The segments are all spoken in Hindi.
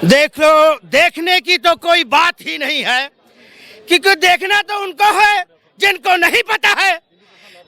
देख लो, देखने की तो कोई बात ही नहीं है, क्योंकि देखना तो उनको है जिनको नहीं पता है।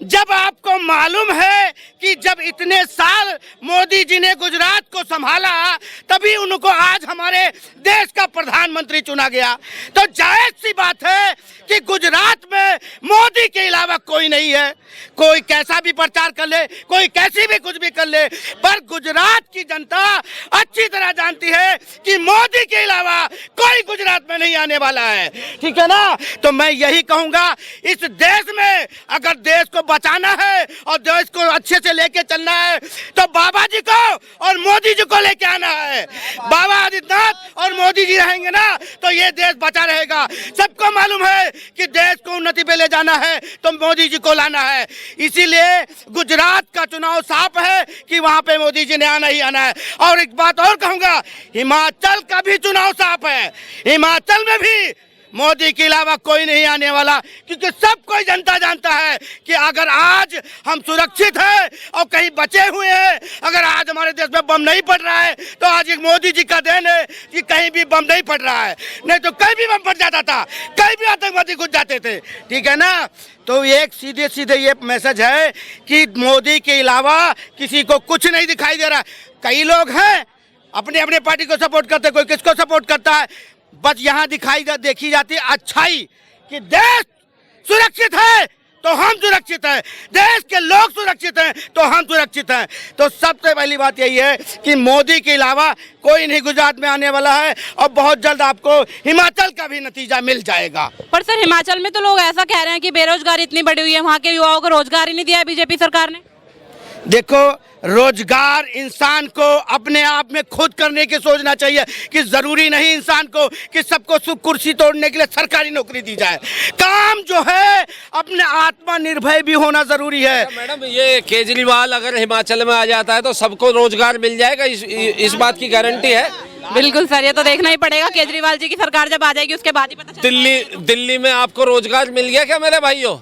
जब आपको मालूम है कि जब इतने साल मोदी जी ने गुजरात को संभाला तभी उनको आज हमारे देश का प्रधानमंत्री चुना गया, तो जायज सी बात है कि गुजरात में मोदी के अलावा कोई नहीं है। कोई कैसा भी प्रचार कर ले, कोई कैसी भी कुछ भी कर ले, पर गुजरात की जनता अच्छी तरह जानती है कि मोदी के अलावा कोई गुजरात में नहीं आने वाला है। ठीक है ना? तो मैं यही कहूंगा, इस देश में अगर देश को बचाना है और देश को अच्छे से लेके चलना है तो बाबा जी को और मोदी जी को लेके आना है। बाबा आदित्यनाथ और मोदी जी रहेंगे ना तो ये देश बचा रहेगा। सबको मालूम है कि देश को उन्नति पे ले जाना है तो मोदी जी को लाना है। इसीलिए गुजरात का चुनाव साफ है कि वहां पे मोदी जी ने आना ही आना है। और एक बात और कहूंगा, हिमाचल का भी चुनाव साफ है। हिमाचल में भी मोदी के अलावा कोई नहीं आने वाला, क्योंकि सब कोई जनता जानता है कि अगर आज हम सुरक्षित हैं और कहीं बचे हुए हैं, अगर आज हमारे देश में बम नहीं पड़ रहा है तो आज एक मोदी जी का देन है कि कहीं भी बम नहीं पड़ रहा है, नहीं तो कहीं भी बम पड़ जाता था, कहीं भी आतंकवादी घुस जाते थे। ठीक है ना? तो एक सीधे सीधे ये मैसेज है कि मोदी के अलावा किसी को कुछ नहीं दिखाई दे रहा। कई लोग हैं अपने अपने पार्टी को सपोर्ट करते, कोई किसको सपोर्ट करता है, बस यहाँ देखी जाती है अच्छाई कि देश सुरक्षित है तो हम सुरक्षित हैं, देश के लोग सुरक्षित हैं तो हम सुरक्षित हैं। तो सबसे पहली बात यही है कि मोदी के अलावा कोई नहीं गुजरात में आने वाला है और बहुत जल्द आपको हिमाचल का भी नतीजा मिल जाएगा। पर सर, हिमाचल में तो लोग ऐसा कह रहे हैं कि बेरोजगारी इतनी बढ़ी हुई है, वहाँ के युवाओं को रोजगार ही नहीं दिया है बीजेपी सरकार ने। देखो, रोजगार इंसान को अपने आप में खुद करने की सोचना चाहिए कि जरूरी नहीं इंसान को कि सबको कुर्सी तोड़ने के लिए सरकारी नौकरी दी जाए। काम जो है अपने आत्मनिर्भर भी होना जरूरी है। मैडम, ये केजरीवाल अगर हिमाचल में आ जाता है तो सबको रोजगार मिल जाएगा, इस बात की गारंटी है? बिल्कुल सर, ये तो देखना ही पड़ेगा। केजरीवाल जी की सरकार जब आ जाएगी उसके बाद ही पता चलेगा। दिल्ली में आपको रोजगार मिल गया क्या मेरे भाइयों?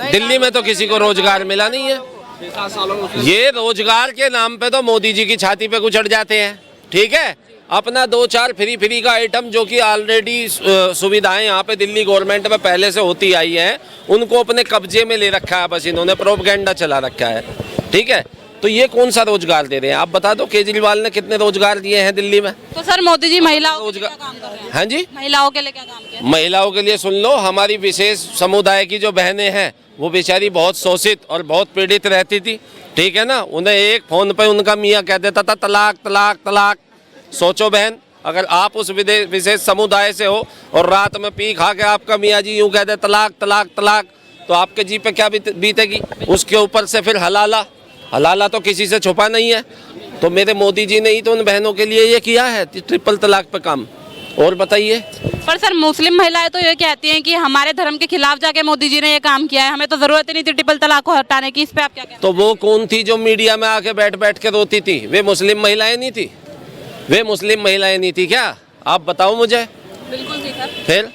दिल्ली में तो किसी को रोजगार मिला नहीं है। ये रोजगार के नाम पे तो मोदी जी की छाती पे कुचड़ जाते हैं। ठीक है, अपना 2-4 फ्री का आइटम जो कि ऑलरेडी सुविधाएं यहाँ पे दिल्ली गवर्नमेंट में पहले से होती आई हैं, उनको अपने कब्जे में ले रखा है, बस इन्होंने प्रोपेगेंडा चला रखा है। ठीक है, तो ये कौन सा रोजगार दे रहे हैं? आप बता दो, केजरीवाल ने कितने रोजगार दिए हैं दिल्ली में? तो सर, मोदी जी महिलाओं के लिए क्या काम कर रहे हैं? हाँ जी, महिलाओं के लिए क्या काम किया? महिलाओं के लिए सुन लो, हमारी विशेष समुदाय की जो बहनें हैं वो बेचारी बहुत शोषित और बहुत पीड़ित रहती थी। ठीक है ना? उन्हें एक फोन पे उनका मियाँ कह देता था तलाक तलाक तलाक। सोचो बहन, अगर आप उस विशेष समुदाय से हो और रात में पी खा के आपका मियाँ जी यूँ कह दे तलाक तलाक तलाक, तो आपके जी पे क्या बीतेगी? उसके ऊपर से फिर हलाला तो किसी से छुपा नहीं है। तो मेरे मोदी जी ने ही तो उन बहनों के लिए ये किया है, ट्रिपल तलाक पे काम। और बताइए। पर सर, मुस्लिम महिलाएं तो ये कहती हैं कि हमारे धर्म के खिलाफ जाके मोदी जी ने ये काम किया है, हमें तो जरूरत ही नहीं थी ट्रिपल तलाक को हटाने की। इस पे आप क्या कहते हैं? तो वो कौन थी जो मीडिया में आके बैठ के रोती थी? वे मुस्लिम महिलाएं नहीं थी? वे मुस्लिम महिलाएं नहीं थी क्या? आप बताओ मुझे। बिल्कुल ठीक है। फिर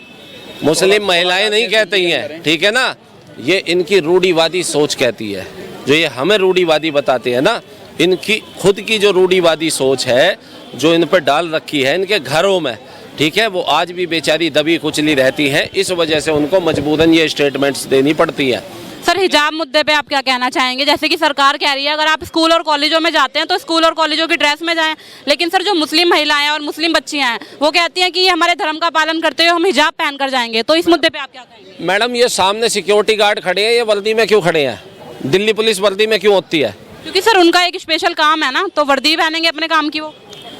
मुस्लिम महिलाएं नहीं कहती हैं, ठीक है ना? ये इनकी रूढ़िवादी सोच कहती है, जो ये हमें रूढ़िवादी बताते हैं ना, इनकी खुद की जो रूढ़िवादी सोच है जो इन पर डाल रखी है इनके घरों में, ठीक है, वो आज भी बेचारी दबी कुचली रहती हैं। इस वजह से उनको मजबूरन ये स्टेटमेंट्स देनी पड़ती है। सर, हिजाब मुद्दे पे आप क्या कहना चाहेंगे? जैसे कि सरकार कह रही है अगर आप स्कूल और कॉलेजों में जाते हैं तो स्कूल और कॉलेजों की ड्रेस में जाएं, लेकिन सर जो मुस्लिम महिलाएं और मुस्लिम बच्चियां हैं वो कहती हैं कि ये हमारे धर्म का पालन करते हुए हम हिजाब पहन कर जाएंगे, तो इस मुद्दे पे आप क्या कहेंगे? मैडम, ये सामने सिक्योरिटी गार्ड खड़े हैं, ये वर्दी में क्यों खड़े हैं? दिल्ली पुलिस वर्दी में क्यों होती है? क्योंकि सर उनका एक स्पेशल काम है ना, तो वर्दी पहनेंगे अपने काम की वो।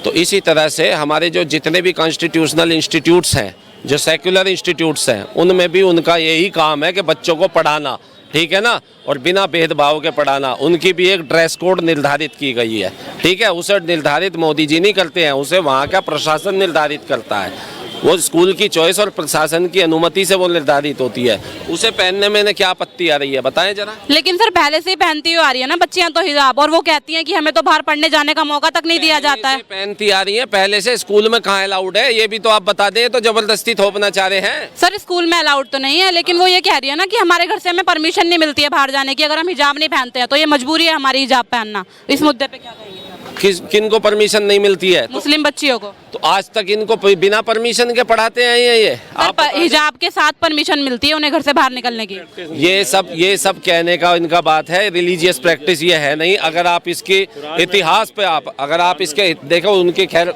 तो इसी तरह से हमारे जो जितने भी कॉन्स्टिट्यूशनल इंस्टीट्यूट्स हैं, जो सेक्युलर इंस्टीट्यूट्स हैं, उनमें भी उनका यही काम है कि बच्चों को पढ़ाना, ठीक है ना, और बिना भेदभाव के पढ़ाना। उनकी भी एक ड्रेस कोड निर्धारित की गई है, ठीक है। उसे निर्धारित मोदी जी नहीं करते हैं, उसे वहाँ का प्रशासन निर्धारित करता है। वो स्कूल की चॉइस और प्रशासन की अनुमति से वो निर्धारित होती है। उसे पहनने में क्या आपत्ति आ रही है, बताएं जरा। लेकिन सर पहले से ही पहनती हुई आ रही है ना बच्चियां तो हिजाब, और वो कहती हैं कि हमें तो बाहर पढ़ने जाने का मौका तक नहीं दिया जाता है। पहनती आ रही है पहले से, स्कूल में कहाँ अलाउड है ये भी तो आप बता दें। तो जबरदस्ती थोपना चाह रहे हैं? सर स्कूल में अलाउड तो नहीं है, लेकिन वो ये कह रही है ना कि हमारे घर से हमें परमिशन नहीं मिलती है बाहर जाने की, अगर हम हिजाब नहीं पहनते हैं तो ये मजबूरी है हमारी हिजाब पहनना। इस मुद्दे पे क्या कहेंगे? किन को परमिशन नहीं मिलती है? मुस्लिम बच्चियों को तो आज तक इनको बिना परमिशन के पढ़ाते आए हैं ये। आप हिजाब के साथ परमिशन मिलती है उन्हें घर से बाहर निकलने की। ये सब कहने का इनका बात है, रिलीजियस प्रैक्टिस ये है नहीं। अगर आप इसके इतिहास पे अगर आप इसके देखो, उनके खैर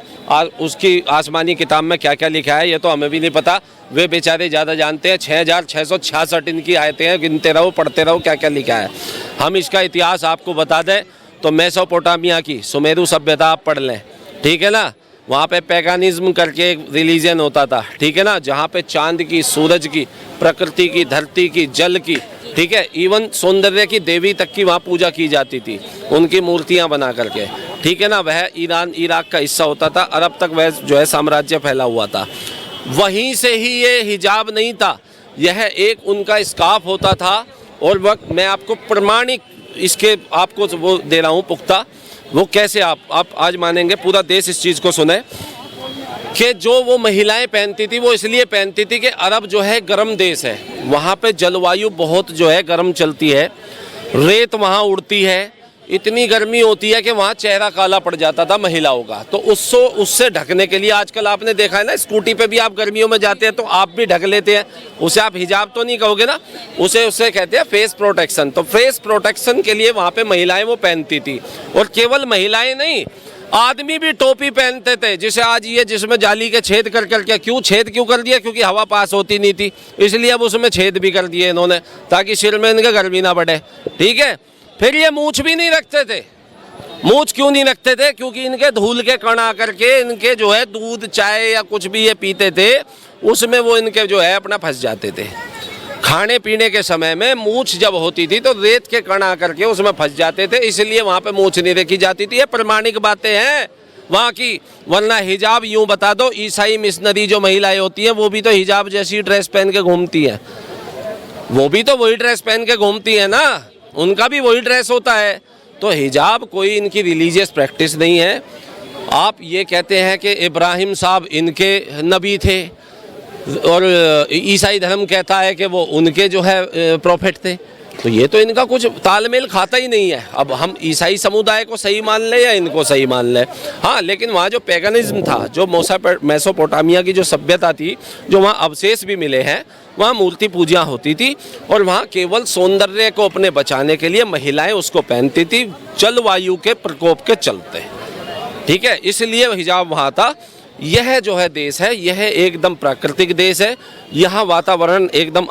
उसकी आसमानी किताब में क्या क्या लिखा है ये तो हमें भी नहीं पता, वे बेचारे ज़्यादा जानते हैं। 6666 इनकी आयतें हैं, गिनते रहो पढ़ते रहो क्या क्या लिखा है। हम इसका इतिहास आपको बता दें तो मेसोपोटामिया की सुमेरु सभ्यता आप पढ़ लें, ठीक है ना। वहाँ पे पैगानिज्म करके एक रिलीजन होता था, ठीक है ना, जहाँ पे चांद की, सूरज की, प्रकृति की, धरती की, जल की, ठीक है, इवन सौंदर्य की देवी तक की वहाँ पूजा की जाती थी, उनकी मूर्तियाँ बना करके, ठीक है ना। वह ईरान इराक का हिस्सा होता था, अरब तक वह जो है साम्राज्य फैला हुआ था। वहीं से ही ये हिजाब नहीं था, यह एक उनका स्कार्फ होता था। और वक्त मैं आपको प्रमाणिक इसके आपको वो दे रहा हूँ पुख्ता, वो कैसे आप आज मानेंगे, पूरा देश इस चीज़ को सुने कि जो वो महिलाएं पहनती थी वो इसलिए पहनती थी कि अरब जो है गर्म देश है, वहाँ पे जलवायु बहुत जो है गर्म चलती है, रेत वहाँ उड़ती है, इतनी गर्मी होती है कि वहाँ चेहरा काला पड़ जाता था महिलाओं का। तो उससे ढकने के लिए आजकल आपने देखा है ना, स्कूटी पे भी आप गर्मियों में जाते हैं तो आप भी ढक लेते हैं, उसे आप हिजाब तो नहीं कहोगे ना, उसे कहते हैं फेस प्रोटेक्शन। तो फेस प्रोटेक्शन के लिए वहाँ पे महिलाएं वो पहनती थी। और केवल महिलाएं नहीं, आदमी भी टोपी पहनते थे, जिसे आज ये जिसमें जाली के छेद कर करके, क्यों छेद क्यों कर दिया, क्योंकि हवा पास होती नहीं थी, इसलिए अब उसमें छेद भी कर दिए इन्होंने ताकि सिर में इनके गर्मी ना बढ़े, ठीक है। फिर ये मूछ भी नहीं रखते थे। मूछ क्यों नहीं रखते थे? क्योंकि इनके धूल के कण आकर के इनके जो है दूध चाय या कुछ भी ये पीते थे, उसमें वो इनके जो है अपना फंस जाते थे। खाने पीने के समय में मूछ जब होती थी तो रेत के कण आकर के उसमें फंस जाते थे, इसलिए वहाँ पे मूछ नहीं रखी जाती थी। ये प्रमाणिक बातें हैं वहाँ की। वरना हिजाब यूँ बता दो, ईसाई मिशनरी जो महिलाएं होती हैं वो भी तो हिजाब जैसी ड्रेस पहन के घूमती हैं, वो भी तो वही ड्रेस पहन के घूमती है ना, उनका भी वही ड्रेस होता है। तो हिजाब कोई इनकी रिलीजियस प्रैक्टिस नहीं है। आप ये कहते हैं कि इब्राहिम साहब इनके नबी थे और ईसाई धर्म कहता है कि वो उनके जो है प्रॉफिट थे, तो ये तो इनका कुछ तालमेल खाता ही नहीं है। अब हम ईसाई समुदाय को सही मान ले या इनको सही मान ले, हाँ, लेकिन वहाँ जो पैगनिज्म था, जो मेसोपोटामिया की जो सभ्यता थी, जो वहाँ अवशेष भी मिले हैं, वहाँ मूर्ति पूजा होती थी और वहाँ केवल सौंदर्य को अपने बचाने के लिए महिलाएं उसको पहनती थी, जलवायु के प्रकोप के चलते, ठीक है, इसलिए हिजाब वहाँ था। यह जो है देश है, यह एकदम प्राकृतिक देश है। यहाँ वातावरण एकदम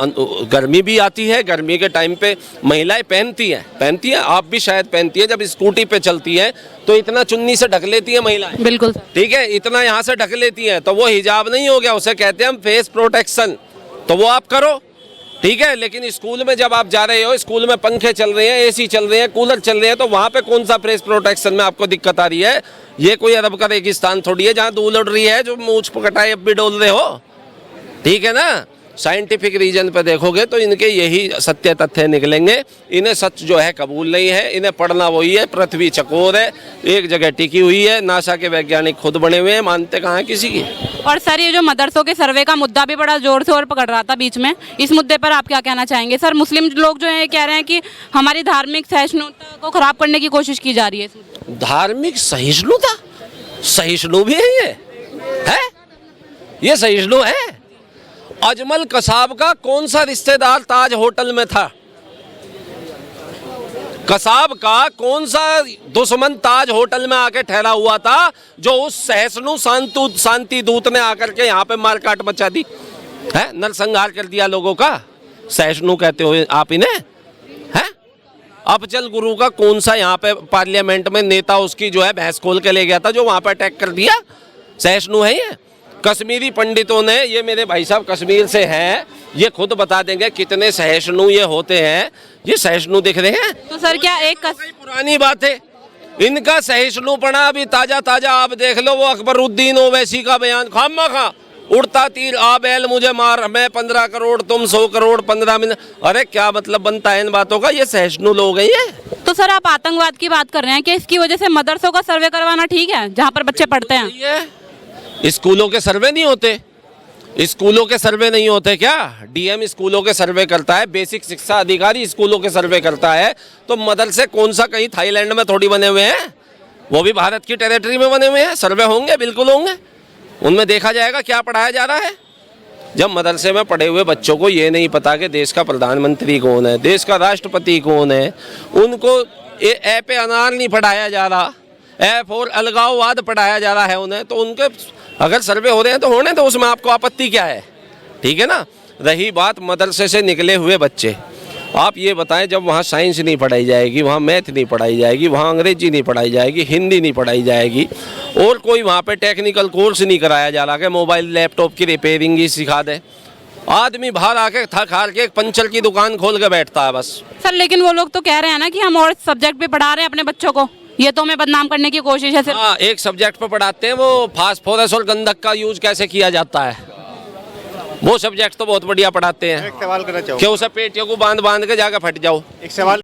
गर्मी भी आती है, गर्मी के टाइम पे महिलाएं पहनती हैं, आप भी शायद पहनती है। जब स्कूटी पे चलती हैं तो इतना चुन्नी से ढक लेती है महिलाएं, बिल्कुल, ठीक है, इतना यहाँ से ढक लेती हैं, तो वो हिजाब नहीं हो गया, उसे कहते हैं हम फेस प्रोटेक्शन। तो वो आप करो, ठीक है। लेकिन स्कूल में जब आप जा रहे हो, स्कूल में पंखे चल रहे हैं, एसी चल रहे हैं, कूलर चल रहे हैं, तो वहाँ पे कौन सा फेस प्रोटेक्शन में आपको दिक्कत आ रही है? ये कोई अरब का रेगिस्तान थोड़ी है जहाँ धूल उड़ रही है, जो मूछ पकटाए अब भी डोल रहे हो, ठीक है ना। साइंटिफिक रीजन पे देखोगे तो इनके यही सत्य तथ्य निकलेंगे। इन्हें सच जो है कबूल नहीं है, इन्हें पढ़ना वही है, पृथ्वी चकोर है, एक जगह टिकी हुई है, नासा के वैज्ञानिक खुद बने हुए हैं, मानते कहाँ हैं किसी की। और सर, ये जो मदरसों के सर्वे का मुद्दा भी बड़ा जोर से और पकड़ रहा था बीच में, इस मुद्दे पर आप क्या कहना चाहेंगे? सर, मुस्लिम लोग जो है कह रहे हैं कि हमारी धार्मिक सहिष्णुता को खराब करने की कोशिश की जा रही है। धार्मिक सहिष्णुता? सहिष्णु भी है ये सहिष्णु है? अजमल कसाब का कौन सा रिश्तेदार ताज होटल में था? कसाब का कौन सा दुश्मन ताज होटल में आके ठहरा हुआ था जो उस सहिष्णु शांति दूत ने आकर के यहाँ पे मारकाट मचा दी है, नरसंहार कर दिया लोगों का? सहिष्णु कहते हो आप इन्हें? है अफजल गुरु का कौन सा यहाँ पे पार्लियामेंट में नेता उसकी जो है भैंस खोल के ले गया था, जो वहाँ पे अटैक कर दिया? सहिष्णु है ये? कश्मीरी पंडितों ने, ये मेरे भाई साहब कश्मीर से हैं, ये खुद बता देंगे कितने सहिष्णु ये होते हैं। ये सहिष्णु दिख रहे हैं? तो सर क्या एक पुरानी बात है, इनका सहिष्णुपना अभी ताजा ताजा आप देख लो। वो अकबरुद्दीन ओवैसी का बयान, खामखा उड़ता तीर आ बैल मुझे मार, मैं 15 करोड़ तुम 100 करोड़ 15 मिनट। अरे क्या मतलब बनता है इन बातों का? ये सहिष्णु लोग हैं ये। तो सर आप आतंकवाद की बात कर रहे हैं कि इसकी वजह से मदरसों का सर्वे करवाना ठीक है जहाँ पर बच्चे पढ़ते हैं? स्कूलों के सर्वे नहीं होते? स्कूलों के सर्वे नहीं होते क्या? डीएम स्कूलों के सर्वे करता है, बेसिक शिक्षा अधिकारी स्कूलों के सर्वे करता है। तो मदरसे कौन सा कहीं थाईलैंड में थोड़ी बने हुए हैं? वो भी भारत की टेरिटरी में बने हुए हैं, सर्वे होंगे, बिल्कुल होंगे। उनमें देखा जाएगा क्या पढ़ाया जा रहा है। जब मदरसे में पढ़े हुए बच्चों को ये नहीं पता कि देश का प्रधानमंत्री कौन है, देश का राष्ट्रपति कौन है, उनको ए पे अनार नहीं पढ़ाया जा रहा, ए फॉर अलगाववाद पढ़ाया जा रहा है उन्हें, तो उनके अगर सर्वे हो रहे हैं तो होने, तो उसमें आपको आपत्ति क्या है? ठीक है ना। रही बात मदरसे से निकले हुए बच्चे, आप ये बताएं, जब वहाँ साइंस नहीं पढ़ाई जाएगी, वहाँ मैथ नहीं पढ़ाई जाएगी, वहाँ अंग्रेजी नहीं पढ़ाई जाएगी, हिंदी नहीं पढ़ाई जाएगी, और कोई वहाँ पे टेक्निकल कोर्स नहीं कराया जा रहा कि मोबाइल लैपटॉप की रिपेयरिंग ही सिखा दे, आदमी बाहर आके थक हार के एक पंचर की दुकान खोल के बैठता है बस। सर लेकिन वो लोग तो कह रहे हैं ना कि हम और सब्जेक्ट पे पढ़ा रहे हैं अपने बच्चों को, ये तो हमें बदनाम करने की कोशिश है सिर्फ। हाँ, एक सब्जेक्ट पर पढ़ाते हैं, वो फास्फोरस और गंधक का यूज कैसे किया जाता है, वो सब्जेक्ट तो बहुत बढ़िया पढ़ाते हैं। एक सवाल करना चाहूँ, कि उसे पेटियों को बांध बांध के जाकर फट जाओ। एक सवाल